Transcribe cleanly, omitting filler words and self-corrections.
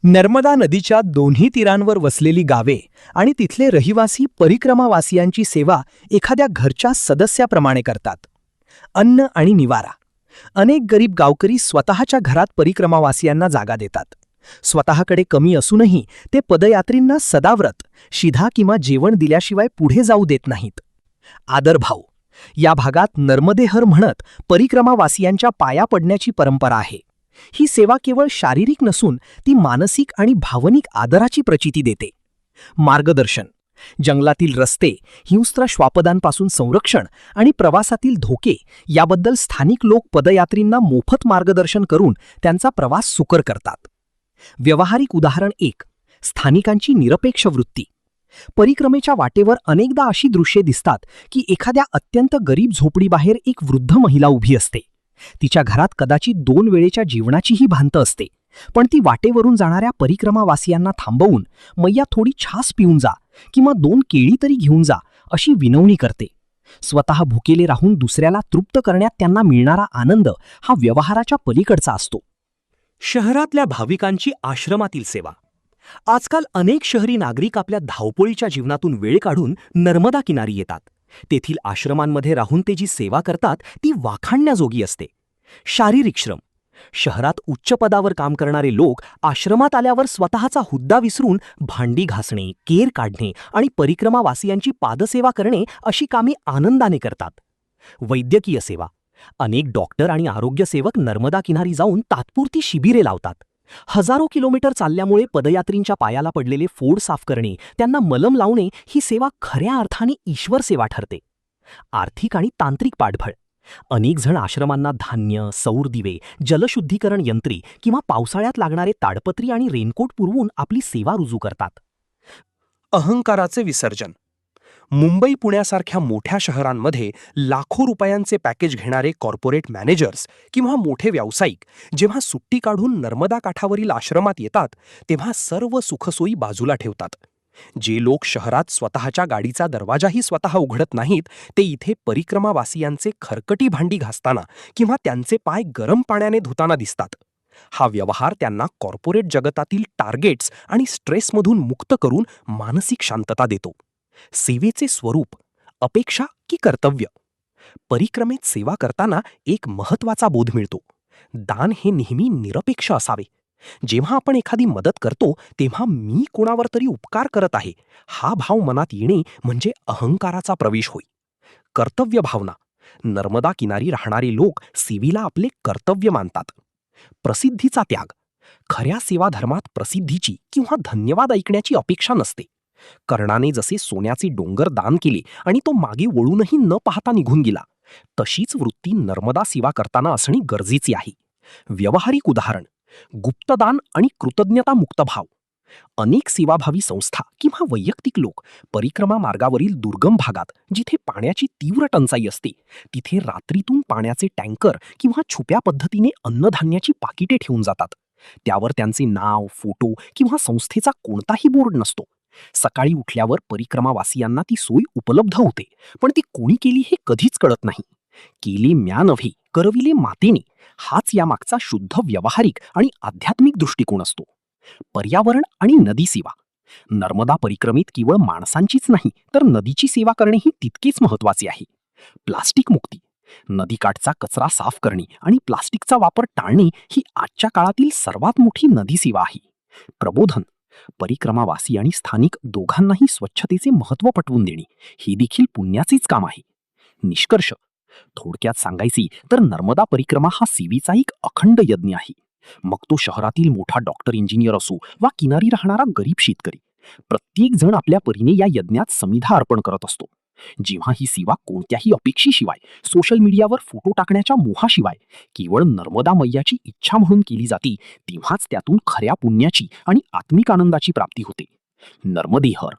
नर्मदा नदीच्या दोन्ही तीरांवर वसलेली गावे आणि तिथले रहिवासी परिक्रमावासियांची सेवा एखाद्या घरच्या सदस्याप्रमाणे करतात. अन्न आणि निवारा. अनेक गरीब गावकरी स्वतःच्या घरात परिक्रमावासियांना जागा देतात. स्वतःकडे कमी असूनही ते पदयात्रींना सदाव्रत, शिधा किंवा जेवण दिल्याशिवाय पुढे जाऊ देत नाहीत. आदरभाव. या भागात नर्मदेहर म्हणत परिक्रमावासियांच्या पाया पडण्याची परंपरा आहे. ही सेवा केवळ शारीरिक नसून ती मानसिक आणि भावनिक आदराची प्रचिती देते. मार्गदर्शन. जंगलातील रस्ते, हिंस्त्र श्वापदांपासून संरक्षण आणि प्रवासातील धोके याबद्दल स्थानिक लोक पदयात्रींना मोफत मार्गदर्शन करून त्यांचा प्रवास सुकर करतात. व्यावहारिक उदाहरण 1. स्थानिकांची निरपेक्ष वृत्ती. परिक्रमेच्या वाटेवर अनेकदा अशी दृश्ये दिसतात की एखाद्या अत्यंत गरीब झोपडीबाहेर एक वृद्ध महिला उभी असते. तिच्या घरात कदाचित 2 वेळेच्या जेवणाचीही भांत असते, पण ती वाटेवरून जाणाऱ्या परिक्रमावासियांना थांबवून मैया थोडी छास पिऊन जा किंवा 2 केळी तरी घेऊन जा अशी विनवणी करते. स्वतः भुकेले राहून दुसऱ्याला तृप्त करण्यात त्यांना मिळणारा आनंद हा व्यवहाराच्या पलीकडचा असतो. शहरातल्या भाविकांची आश्रमातील सेवा. आजकाल अनेक शहरी नागरिक आपल्या धावपळीच्या जीवनातून वेळ काढून नर्मदा किनारी येतात. तेथील आश्रमांमध्ये राहून ते जी सेवा करतात ती वाखाणण्याजोगी असते. शारीरिक श्रम. शहरात उच्च पदावर काम करणारे लोक आश्रमात आल्यावर स्वतःचा हुद्दा विसरून भांडी घासणे, केर काढणे आणि परिक्रमावासियांची पादसेवा करणे अशी कामे आनंदाने करतात. वैद्यकीय सेवा. अनेक डॉक्टर आणि आरोग्यसेवक नर्मदा किनारी जाऊन तात्पुरती शिबिरे लावतात. हजारो किलोमीटर चालल्यामुळे पदयात्रींच्या पायाला पडलेले फोड साफ करणे, त्यांना मलम लावणे ही सेवा खऱ्या अर्थाने ईश्वर सेवा ठरते. आर्थिक आणि तांत्रिक पाठबळ. अनेक जण आश्रमांना धान्य, सौर दिवे, जलशुद्धीकरण यंत्रे किंवा पावसाळ्यात लागणारे ताडपत्री आणि रेनकोट पुरवून आपली सेवा रुजू करतात. अहंकाराचे विसर्जन. मुंबई पुण्यासारख्या मोठ्या शहरांमध्ये लाखो रुपयांचे पॅकेज घेणारे कॉर्पोरेट मॅनेजर्स किंवा मोठे व्यावसायिक जेव्हा सुट्टी काढून नर्मदा काठावरील आश्रमात येतात तेव्हा सर्व सुखसोयी बाजूला ठेवतात. जे लोक शहरात स्वतःच्या गाडीचा दरवाजाही स्वतः उघडत नाहीत ते इथे परिक्रमावासियांचे खरकटी भांडी घासताना किंवा त्यांचे पाय गरम पाण्याने धुताना दिसतात. हा व्यवहार त्यांना कॉर्पोरेट जगतातील टार्गेट्स आणि स्ट्रेसमधून मुक्त करून मानसिक शांतता देतो. सेवेचे स्वरूप. अपेक्षा की कर्तव्य. परिक्रमेत सेवा करताना एक महत्त्वाचा बोध मिळतो. दान हे नेहमी निरपेक्ष असावे. जेव्हा आपण एखादी मदत करतो तेव्हा मी कोणावर तरी उपकार करत आहे हा भाव मनात येणे म्हणजे अहंकाराचा प्रवेश होय. कर्तव्य भावना. नर्मदा किनारी राहणारे लोक सेवेला आपले कर्तव्य मानतात. प्रसिद्धीचा त्याग. खऱ्या सेवाधर्मात प्रसिद्धीची किंवा धन्यवाद ऐकण्याची अपेक्षा नसते. कर्णाने जसे सोन्याचे डोंगर दान केले आणि तो मागे वळूनही न पाहता निघून गेला, तशीच वृत्ती नर्मदा सेवा करताना असणे गरजेचे आहे. व्यावहारिक उदाहरण. गुप्तदान आणि कृतज्ञतामुक्त भाव. अनेक सेवाभावी संस्था किंवा वैयक्तिक लोक परिक्रमा मार्गावरील दुर्गम भागात जिथे पाण्याची तीव्र टंचाई असते तिथे रात्रीतून पाण्याचे टँकर किंवा छुप्या पद्धतीने अन्नधान्याची पाकिटे ठेवून जातात. त्यावर त्यांचे नाव, फोटो किंवा संस्थेचा कोणताही बोर्ड नसतो. सकाळी उठल्यावर परिक्रमावासियांना ती सोय उपलब्ध होते, पण ती कोणी केली हे कधीच कळत नाही. केले म्या नव्हे, करविले मातेने हाच यामागचा शुद्ध व्यावहारिक आणि आध्यात्मिक दृष्टिकोन असतो. पर्यावरण आणि नदी सेवा. नर्मदा परिक्रमेत केवळ माणसांचीच नाही तर नदीची सेवा करणेही तितकेच महत्त्वाचे आहे. प्लास्टिक मुक्ती. नदीकाठचा कचरा साफ करणे आणि प्लास्टिकचा वापर टाळणे ही आजच्या काळातील सर्वात मोठी नदी सेवा आहे. प्रबोधन. परिक्रमावासी आणि स्थानिक दोघांनाही स्वच्छतेचे महत्त्व पटवून देणे हे देखील पुण्याचेच काम आहे. निष्कर्ष. थोडक्यात सांगायचे तर नर्मदा परिक्रमा हा सेवेचा एक अखंड यज्ञ आहे. मग तो शहरातील मोठा डॉक्टर, इंजिनियर असो वा किनारी राहणारा गरीब शेतकरी, प्रत्येक जण आपल्या परीने या यज्ञात समिधा अर्पण करत असतो. जेव्हा ही सेवा कोणत्याही अपेक्षेशिवाय, सोशल मीडियावर फोटो टाकण्याच्या मोहाशिवाय केवळ नर्मदा मैयाची इच्छा म्हणून केली जाते तेव्हाच त्यातून खऱ्या पुण्याची आणि आत्मिक आनंदाची प्राप्ती होते. नर्मदेहर.